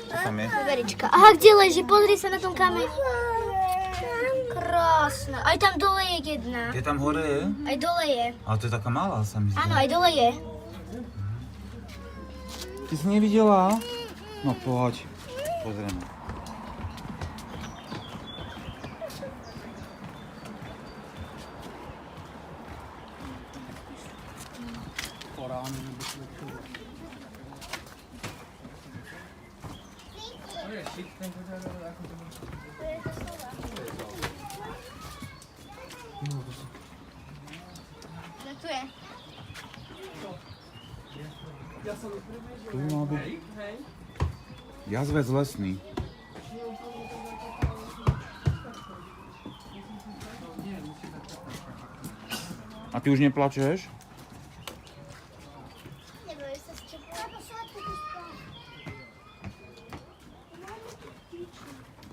Čo tam je? Veverička. Aha, kde leží? Pozri sa na tom kameni. Krásne. Aj tam dole je jedna. Je tam hore je? Aj dole je. Ale to je taká malá, sa mi zdá. Áno, aj dole je. Ty si nevidela? No poď, pozrieme. Tu je. Tu by mal byť jazvec lesný. A ty už neplačeš?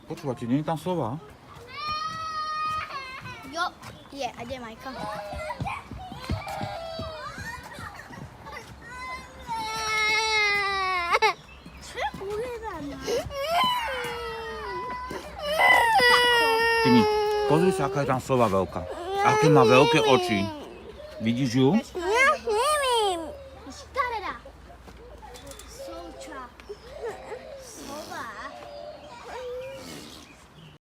Počúvate, nie je tam sova? Jo, je. A kde je Majka? Čo je ujedaná? Timi, pozri sa, aká je tam sova veľká. Aké má veľké oči. Vidíš ju?